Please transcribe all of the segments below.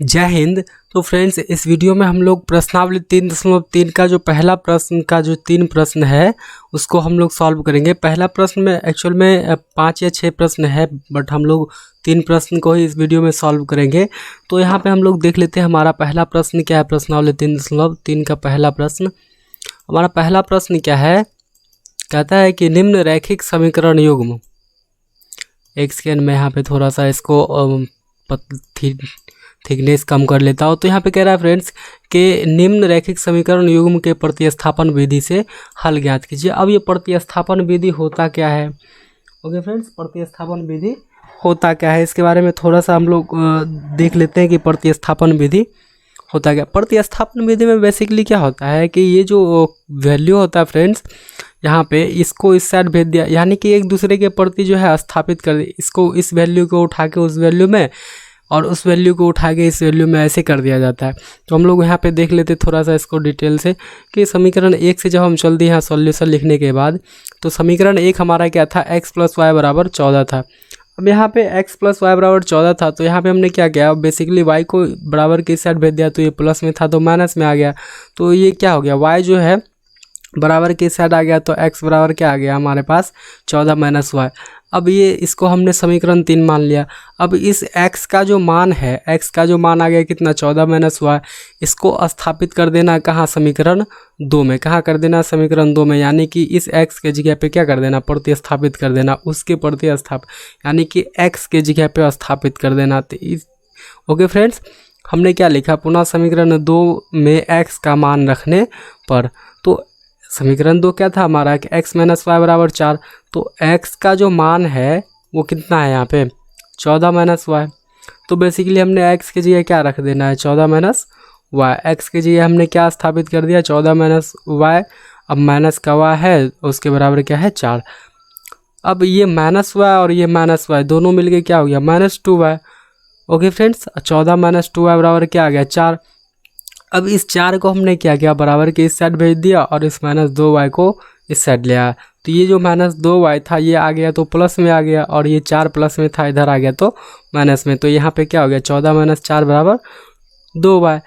जय हिंद। तो फ्रेंड्स, इस वीडियो में हम लोग प्रश्नावली 3.3 का जो पहला प्रश्न का जो 3 प्रश्न है उसको हम लोग सॉल्व करेंगे। पहला प्रश्न में एक्चुअल में 5 या 6 प्रश्न है, बट हम लोग 3 प्रश्न को ही इस वीडियो में सॉल्व करेंगे। तो यहाँ पे हम लोग देख लेते हैं हमारा पहला प्रश्न क्या है। प्रश्नावली 3.3 का पहला प्रश्न, हमारा पहला प्रश्न क्या है, कहता है कि निम्न रैखिक समीकरण युग्म, एक सेकेंड में यहाँ पे थोड़ा सा इसको थिकनेस कम कर लेता हूँ। तो यहाँ पे कह रहा है फ्रेंड्स कि निम्न रैखिक समीकरण युग्म के प्रतिस्थापन विधि से हल ज्ञात कीजिए। अब ये प्रतिस्थापन विधि होता क्या है? ओके फ्रेंड्स, प्रतिस्थापन विधि होता क्या है इसके बारे में थोड़ा सा हम लोग देख लेते हैं कि प्रतिस्थापन विधि होता क्या। प्रतिस्थापन विधि में बेसिकली क्या होता है कि ये जो वैल्यू होता है फ्रेंड्स, यहाँ पे इसको इस साइड भेज दिया, यानी कि एक दूसरे के प्रति जो है स्थापित कर दिया। इसको इस वैल्यू को उठा के उस वैल्यू में और उस वैल्यू को उठा के इस वैल्यू में ऐसे कर दिया जाता है। तो हम लोग यहाँ पे देख लेते थोड़ा सा इसको डिटेल से कि समीकरण 1 से जब हम चल दिए यहाँ सॉल्यूशन लिखने के बाद, तो समीकरण 1 हमारा क्या था, x + y = 14 था। अब यहाँ पे x + y = 14 था, तो यहाँ पे हमने क्या किया, बेसिकली y को बराबर की साइड भेज दिया, तो ये प्लस में था तो माइनस में आ गया। तो ये क्या हो गया, y जो है बराबर की साइड आ गया, तो x बराबर क्या आ गया हमारे पास 14 - y। अब ये इसको हमने समीकरण 3 मान लिया। अब इस x का जो मान है, x का जो मान आ गया कितना, 14 - y, इसको स्थापित कर देना कहाँ, समीकरण 2 में। कहाँ कर देना, समीकरण 2 में, यानी कि इस x के जगह पे क्या कर देना, प्रतिस्थापित कर देना, उसके प्रतिस्थापित यानी कि x के जगह पे स्थापित कर देना। तो इस ओके फ्रेंड्स, हमने क्या लिखा, पुनः समीकरण 2 में x का मान रखने पर, तो समीकरण 2 क्या था हमारा कि x - y = 4। तो x का जो मान है वो कितना है यहाँ पे, 14 - y। तो बेसिकली हमने x के जगह क्या रख देना है, 14 - y। x के जगह हमने क्या स्थापित कर दिया, 14 - y। अब माइनस का y है, उसके बराबर क्या है, 4। अब ये -y और ये -y दोनों मिलके क्या हो गया, -2y। ओके फ्रेंड्स, 14 - 2y बराबर क्या आ गया, 4। अब इस 4 को हमने क्या किया, बराबर के इस साइड भेज दिया और इस -2y को इस साइड ले आया। तो ये जो -2y था ये आ गया तो प्लस में आ गया, और ये 4 प्लस में था, इधर आ गया तो माइनस में। तो यहाँ पे क्या हो गया, 14 - 4 = 2y।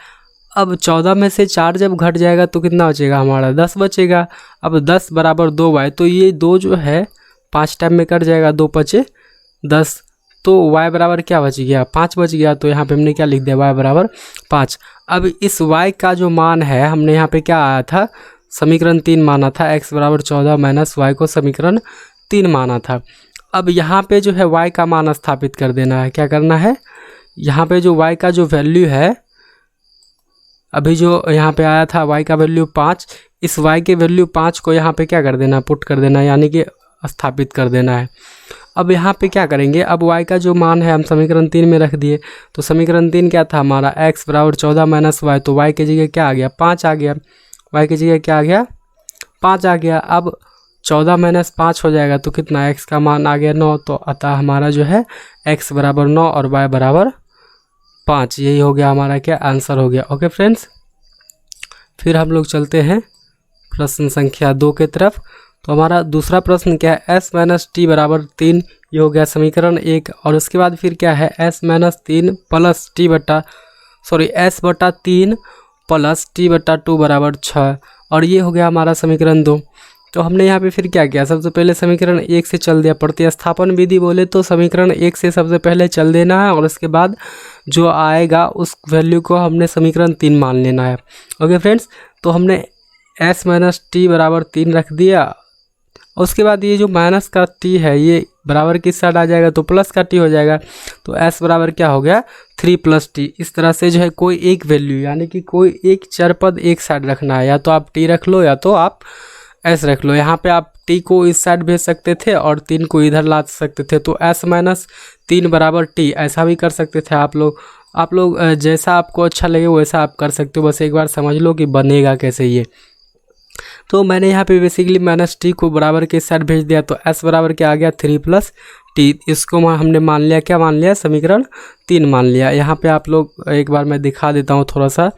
अब 14 में से 4 जब घट जाएगा तो कितना बचेगा हमारा, 10 बचेगा। अब 10 = 2y, तो ये 2 जो है 5 टाइम में कट जाएगा, 2 × 5 = 10। तो y बराबर क्या बच गया, 5 बच गया। तो यहाँ पे हमने क्या लिख दिया, y बराबर 5। अब इस y का जो मान है, हमने यहाँ पे क्या आया था, समीकरण 3 माना था, x = 14 - y को समीकरण 3 माना था। अब यहाँ पे जो है y का मान स्थापित कर देना है। क्या करना है, यहाँ पे जो y का जो वैल्यू है, अभी जो यहाँ पे आया था y का वैल्यू 5, इस y के वैल्यू 5 को यहाँ पे क्या कर देना, पुट कर देना, यानी कि स्थापित कर देना है। अब यहाँ पे क्या करेंगे, अब y का जो मान है हम समीकरण 3 में रख दिए। तो समीकरण 3 क्या था हमारा, x = 14 - y। तो y के जगह क्या आ गया, 5 आ गया। y के जगह क्या आ गया, 5 आ गया। अब 14 - 5 हो जाएगा तो कितना, x का मान आ गया 9। तो अतः हमारा जो है x = 9 और y = 5। यही हो गया हमारा क्या, आंसर हो गया। ओके फ्रेंड्स, फिर हम लोग चलते हैं प्रश्न संख्या 2 के तरफ। तो हमारा दूसरा प्रश्न क्या है, s - t = 3, ये हो गया समीकरण 1। और उसके बाद फिर क्या है, s - 3 + t बटा s/3 + t/2 = 6, और ये हो गया हमारा समीकरण 2। तो हमने यहाँ पे फिर क्या किया, सबसे पहले समीकरण 1 से चल दिया। प्रतिस्थापन विधि बोले तो समीकरण 1 से सबसे पहले चल देना है, और उसके बाद जो आएगा उस वैल्यू को हमने समीकरण 3 मान लेना है। ओके फ्रेंड्स, तो हमने s - t = 3 रख दिया। उसके बाद ये जो माइनस का t है ये बराबर किस साइड आ जाएगा, तो प्लस का t हो जाएगा। तो s बराबर क्या हो गया, 3 + t। इस तरह से जो है कोई एक वैल्यू, यानी कि कोई एक चर पद एक साइड रखना है, या तो आप t रख लो या तो आप s रख लो। यहाँ पे आप t को इस साइड भेज सकते थे और 3 को इधर ला सकते थे। तो s - 3 = t ऐसा भी कर सकते थे आप लोग जैसा आपको अच्छा लगे वैसा आप कर सकते हो। बस एक बार समझ लो कि बनेगा कैसे ये। तो मैंने यहाँ पे बेसिकली -t को बराबर के साइड भेज दिया, तो s बराबर क्या आ गया, 3 + t। इसको हमने मान लिया, क्या मान लिया, समीकरण 3 मान लिया। यहाँ पे आप लोग एक बार मैं दिखा देता हूँ थोड़ा सा।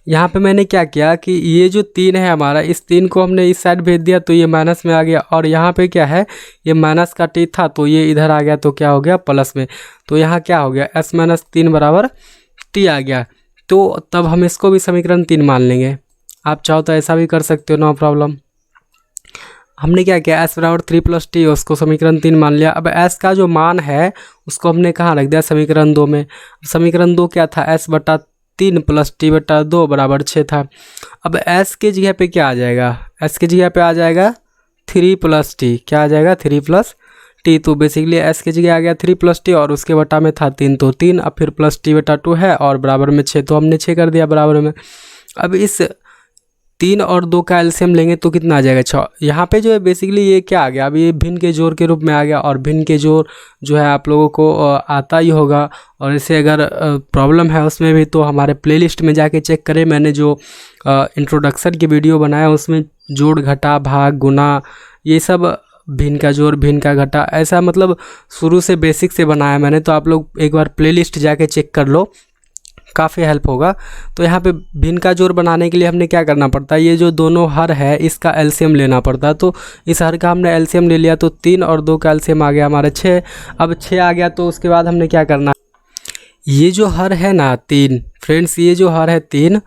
यहाँ पे मैंने क्या किया कि ये जो 3 है हमारा, इस 3 को हमने इस साइड भेज दिया तो ये माइनस में आ गया, और यहाँ पे क्या है, ये माइनस का t था तो ये इधर आ गया तो क्या हो गया, प्लस में। तो यहाँ क्या हो गया, s - 3 = टी आ गया तो तब हम इसको भी समीकरण 3 मान लेंगे। आप चाहो तो ऐसा भी कर सकते हो, नो प्रॉब्लम। हमने क्या किया, s बराबर 3 + t उसको समीकरण 3 मान लिया। अब s का जो मान है उसको हमने कहाँ रख दिया, समीकरण 2 में। समीकरण 2 क्या था, s/3 + t/2 बराबर 6 था। अब s के जगह पे क्या आ जाएगा, s के जगह पे आ जाएगा 3 + t। क्या आ जाएगा, 3 + t। तो बेसिकली s के जगह आ गया 3 + t और उसके बटा में था 3, तो 3, अब फिर प्लस t/2 है और बराबर में 6, तो हमने 6 कर दिया बराबर में। अब इस 3 और 2 का एलसीएम लेंगे तो कितना आ जाएगा, 6। यहाँ पे जो है बेसिकली ये क्या आ गया, अब ये भिन्न के जोड़ के रूप में आ गया। और भिन्न के जोड़ जो है आप लोगों को आता ही होगा, और इसे अगर प्रॉब्लम है उसमें भी तो हमारे प्लेलिस्ट में जाके चेक करें। मैंने जो इंट्रोडक्शन की वीडियो बनाया उसमें जोड़ घटा भाग गुना ये सब, भिन्न का जोड़ भिन्न का घटा, ऐसा मतलब शुरू से बेसिक से बनाया मैंने। तो आप लोग एक बार प्लेलिस्ट जाके चेक कर लो, काफ़ी हेल्प होगा। तो यहाँ पे भिन्न का जोड़ बनाने के लिए हमने क्या करना पड़ता है, ये जो दोनों हर है इसका एलसीएम लेना पड़ता है। तो इस हर का हमने एलसीएम ले लिया, तो 3 और 2 का एलसीएम आ गया हमारा 6। अब 6 आ गया तो उसके बाद हमने क्या करना, ये जो हर है ना 3 फ्रेंड्स, ये जो हर है 3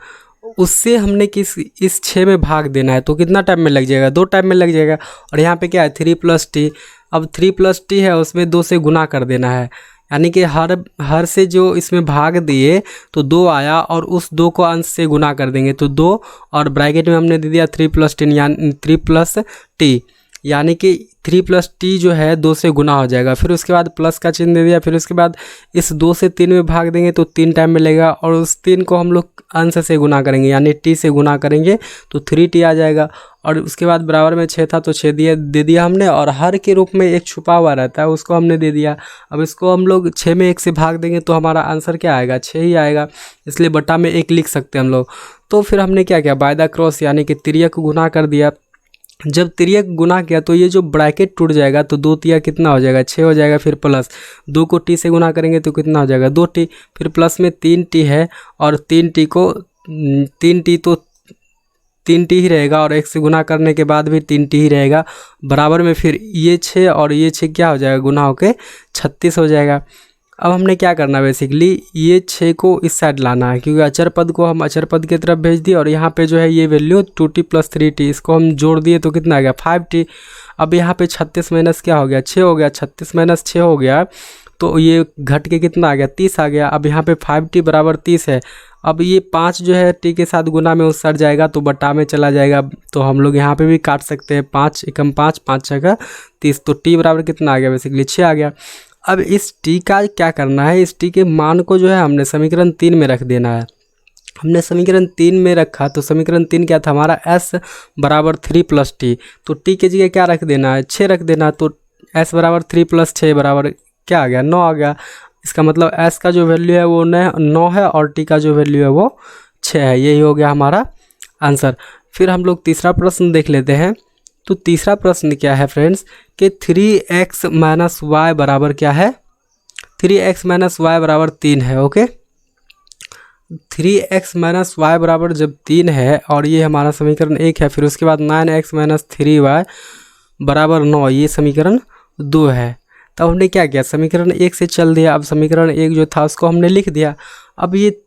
उससे हमने इस 6 में भाग देना है। तो कितना टाइम में लग जाएगा, 2 टाइम में लग जाएगा। और यहाँ पे क्या है 3 + t। अब 3 + t है उसमें 2 से गुना कर देना है, यानी कि हर से जो इसमें भाग दिए तो 2 आया और उस 2 को अंश से गुना कर देंगे तो 2, और ब्रैकेट में हमने दे दिया 3 + t यानी 3 + t, यानी कि 3 + t जो है 2 से गुना हो जाएगा। फिर उसके बाद प्लस का चिन्ह दे दिया, फिर उसके बाद इस 2 से 3 में भाग देंगे तो 3 टाइम में लगेगा, और उस 3 को हम लोग अंश से गुना करेंगे यानी t से गुना करेंगे तो 3t आ जाएगा। और उसके बाद बराबर में 6 था तो 6 दे दिया हमने, और हर के रूप में एक छुपा हुआ रहता है उसको हमने दे दिया। अब इसको हम लोग 6 में 1 से भाग देंगे तो हमारा आंसर क्या आएगा, 6 ही आएगा, इसलिए बटा में 1 लिख सकते हैं हम लोग। तो फिर हमने क्या किया, बाय द क्रॉस यानी कि तिर्यक गुना कर दिया। जब तिर्यक गुना किया तो ये जो ब्रैकेट टूट जाएगा तो 2 तिया कितना हो जाएगा, 6 हो जाएगा। फिर प्लस 2 को t से गुना करेंगे तो कितना हो जाएगा, 2t। फिर प्लस में 3t है और 3t को 3t तो 3t ही रहेगा, और 1 से गुना करने के बाद भी 3t ही रहेगा। बराबर में फिर ये 6 और ये 6 क्या हो जाएगा, गुना होके 36 हो जाएगा। अब हमने क्या करना है, बेसिकली ये 6 को इस साइड लाना है, क्योंकि अचर पद को हम अचर पद की तरफ भेज दिए। और यहाँ पे जो है ये वैल्यू 2t + 3t, इसको हम जोड़ दिए तो कितना आ गया, 5t। अब यहाँ पे 36 माइनस क्या हो गया, 6 हो गया, 36 माइनस 6 हो गया तो ये घट के कितना आ गया, 30 आ गया। अब यहाँ पे 5t बराबर 30 है। अब ये 5 जो है t के साथ गुना में उस साइड जाएगा तो बटा में चला जाएगा, तो हम लोग यहाँ पे भी काट सकते हैं। 5 एकम 5, 5 छः 30, तो t बराबर कितना आ गया, बेसिकली 6 आ गया। अब इस t का क्या करना है, इस t के मान को जो है हमने समीकरण 3 में रख देना है। हमने समीकरण 3 में रखा तो समीकरण 3 क्या था हमारा, s बराबर 3 + t। तो t के जगह क्या रख देना है, 6 रख देना। तो s बराबर 3 + 6 बराबर क्या आ गया, 9 आ गया। इसका मतलब s का जो वैल्यू है वो 9 है और t का जो वैल्यू है वो 6 है। यही हो गया हमारा आंसर। फिर हम लोग तीसरा प्रश्न देख लेते हैं। तो तीसरा प्रश्न क्या है फ्रेंड्स कि 3x - y बराबर क्या है, 3x - y बराबर 3 है। ओके, 3x - y बराबर जब 3 है और ये हमारा समीकरण 1 है, फिर उसके बाद 9x - 3y बराबर 9, ये समीकरण 2 है। तब हमने क्या किया, समीकरण 1 से चल दिया। अब समीकरण 1 जो था उसको हमने लिख दिया। अब ये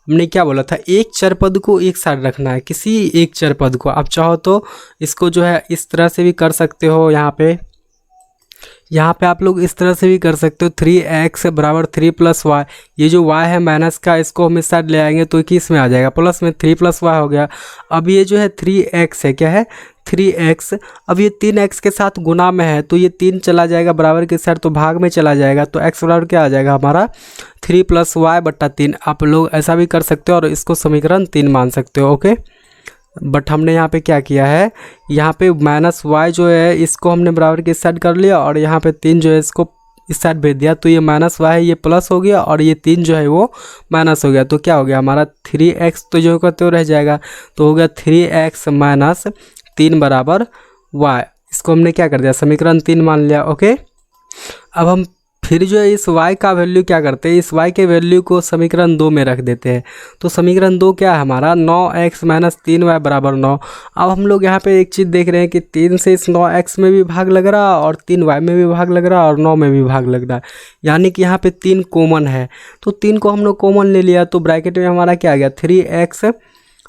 हमने क्या बोला था, एक चर पद को एक साइड रखना है, किसी एक चर पद को। आप चाहो तो इसको जो है इस तरह से भी कर सकते हो, यहाँ पे आप लोग इस तरह से भी कर सकते हो। 3x बराबर 3 + y, ये जो y है माइनस का, इसको हम इस साइड ले आएंगे तो किस में आ जाएगा, प्लस में, 3 + y हो गया। अब ये जो है 3x है, क्या है 3x। अब ये 3x के साथ गुना में है तो ये 3 चला जाएगा बराबर के साइड तो भाग में चला जाएगा, तो x बराबर क्या आ जाएगा हमारा 3 + y/3। आप लोग ऐसा भी कर सकते हो और इसको समीकरण 3 मान सकते हो। ओके, बट हमने यहाँ पे क्या किया है, यहाँ पे -y जो है इसको हमने बराबर के साइड कर लिया, और यहाँ पे 3 जो है इसको इस साइड भेज दिया। तो ये -y है, ये प्लस हो गया, और ये 3 जो है वो माइनस हो गया। तो क्या हो गया हमारा 3x तो जो करते हो रह जाएगा, तो हो गया 3x - 3 बराबर y। इसको हमने क्या कर दिया, समीकरण 3 मान लिया। ओके, अब हम फिर जो है इस y का वैल्यू क्या करते हैं, इस y के वैल्यू को समीकरण 2 में रख देते हैं। तो समीकरण 2 क्या है हमारा, 9x - 3y = 9। अब हम लोग यहाँ पे एक चीज़ देख रहे हैं कि 3 से इस 9x में भी भाग लग रहा है और 3y में भी भाग लग रहा है और 9 में भी भाग लग रहा है, यानी कि यहाँ पे 3 कॉमन है। तो 3 को हम लोग कॉमन ले लिया, तो ब्रैकेट में हमारा क्या आ गया, 3x -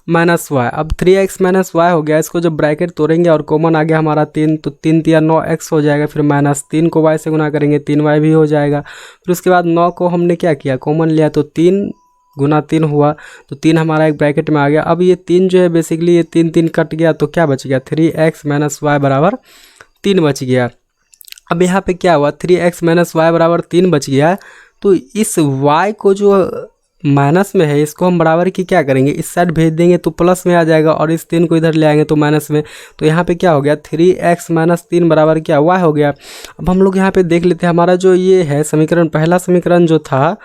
y। अब 3x - y हो गया, इसको जब ब्रैकेट तोड़ेंगे और कॉमन आ गया हमारा 3, तो 3 × 9x हो जाएगा। फिर -3 को y से गुना करेंगे 3y भी हो जाएगा। फिर उसके बाद 9 को हमने क्या किया, कॉमन लिया, तो 3 × 3 हुआ, तो 3 हमारा एक ब्रैकेट में आ गया। अब ये 3 जो है बेसिकली ये 3 कट गया, तो क्या बच गया, 3x - y = 3 बच गया। अब यहाँ पे क्या हुआ, 3x - y = 3 बच गया। तो इस y को जो माइनस में है इसको हम बराबर की क्या करेंगे, इस साइड भेज देंगे तो प्लस में आ जाएगा, और इस 3 को इधर ले आएंगे तो माइनस में। तो यहाँ पे क्या हो गया, 3x - 3 बराबर क्या, y हो गया। अब हम लोग यहाँ पे देख लेते हैं, हमारा जो ये है समीकरण, पहला समीकरण जो था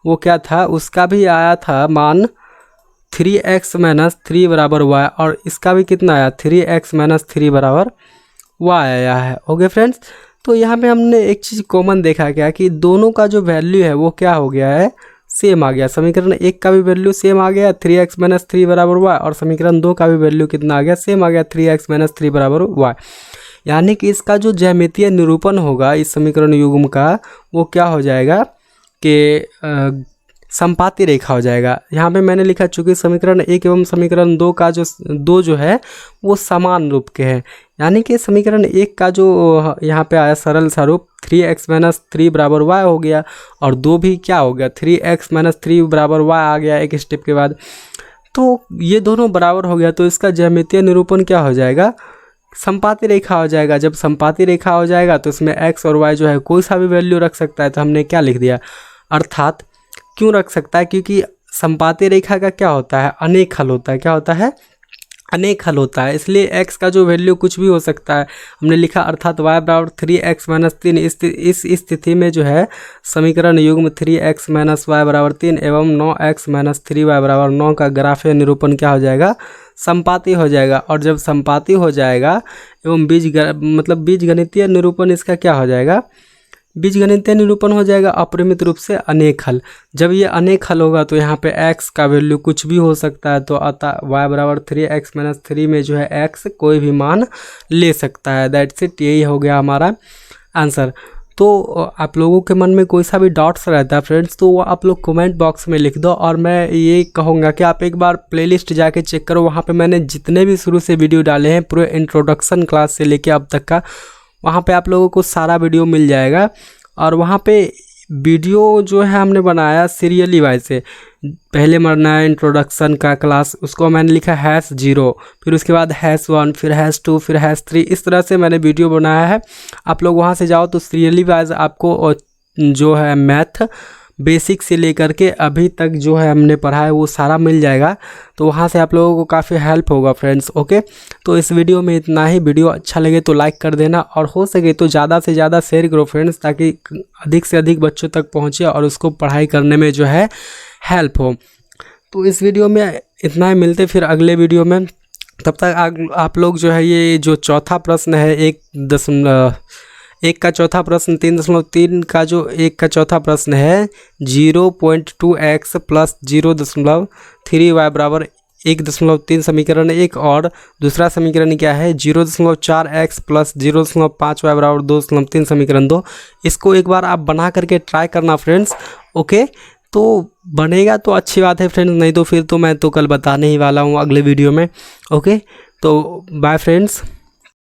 वो क्या था, उसका भी आया था मान 3x - 3 = y, और इसका भी कितना आया, 3x - 3 = y आया है। ओके फ्रेंड्स, तो यहाँ पे हमने एक चीज़ कॉमन देखा क्या कि दोनों का जो वैल्यू है वो क्या हो गया है, सेम आ गया। समीकरण 1 का भी वैल्यू सेम आ गया 3x - 3 = y, और समीकरण 2 का भी वैल्यू कितना आ गया, सेम आ गया 3x - 3 = y। यानी कि इसका जो ज्यामितीय निरूपण होगा इस समीकरण युग्म का, वो क्या हो जाएगा कि संपाती रेखा हो जाएगा। यहाँ पे मैंने लिखा चूँकि समीकरण 1 एवं समीकरण 2 का जो है वो समान रूप के हैं, यानी कि समीकरण 1 का जो यहाँ पे आया सरल सा रूप 3x - 3 = y हो गया, और 2 भी क्या हो गया, 3x - 3 = y आ गया एक स्टेप के बाद। तो ये दोनों बराबर हो गया, तो इसका ज्यामितीय निरूपण क्या हो जाएगा, संपाती रेखा हो जाएगा। जब संपाती रेखा हो जाएगा तो इसमें x और y जो है कोई सा भी वैल्यू रख सकता है, तो हमने क्या लिख दिया, अर्थात क्यों रख सकता है, क्योंकि संपाती रेखा का क्या होता है, अनेक हल होता है। क्या होता है, अनेक हल होता है, इसलिए x का जो वैल्यू कुछ भी हो सकता है। हमने लिखा अर्थात y = 3x - 3। इस स्थिति में जो है समीकरण युग्म 3x - y = 3 एवं 9x - 3y = 9 का ग्राफीय निरूपण क्या हो जाएगा, संपाती हो जाएगा। और जब संपाती हो जाएगा एवं बीजगणितीय निरूपण इसका क्या हो जाएगा, बीजगणितीय निरूपण हो जाएगा अपरिमित रूप से अनेक हल। जब ये अनेक हल होगा तो यहाँ पे x का वैल्यू कुछ भी हो सकता है, तो अतः y = 3x - 3 में जो है x कोई भी मान ले सकता है। दैट्स इट, यही हो गया हमारा आंसर। तो आप लोगों के मन में कोई सा भी डाउट्स रहता है फ्रेंड्स, तो वो आप लोग कमेंट बॉक्स में लिख दो, और मैं ये कहूँगा कि आप एक बार प्लेलिस्ट जाके चेक करो। वहाँ पे मैंने जितने भी शुरू से वीडियो डाले हैं पूरे इंट्रोडक्शन क्लास से लेके अब तक का, वहाँ पे आप लोगों को सारा वीडियो मिल जाएगा। और वहाँ पे वीडियो जो है हमने बनाया सीरियली वाइज से, पहले मरना है इंट्रोडक्शन का क्लास, उसको मैंने लिखा #0, फिर उसके बाद #1, फिर #2, फिर #3, इस तरह से मैंने वीडियो बनाया है। आप लोग वहाँ से जाओ तो सीरियली वाइज आपको जो है मैथ बेसिक से लेकर के अभी तक जो है हमने पढ़ा है वो सारा मिल जाएगा, तो वहाँ से आप लोगों को काफ़ी हेल्प होगा फ्रेंड्स। ओके, तो इस वीडियो में इतना ही। वीडियो अच्छा लगे तो लाइक कर देना, और हो सके तो ज़्यादा से ज़्यादा शेयर करो फ्रेंड्स, ताकि अधिक से अधिक बच्चों तक पहुँचे और उसको पढ़ाई करने में जो है हेल्प हो। तो इस वीडियो में इतना ही, मिलते फिर अगले वीडियो में। तब तक आप लोग जो है ये जो चौथा प्रश्न है 1 का चौथा प्रश्न 3.3 का जो 1 का चौथा प्रश्न है 0.2x + 0.3y = 1.3 समीकरण 1, और दूसरा समीकरण क्या है 0.4x + 0.5y = 2.3 समीकरण 2। इसको एक बार आप बना करके ट्राई करना फ्रेंड्स। ओके, तो बनेगा तो अच्छी बात है फ्रेंड्स, नहीं तो फिर तो मैं तो कल बताने ही वाला हूँ अगले वीडियो में। ओके, तो बाय फ्रेंड्स।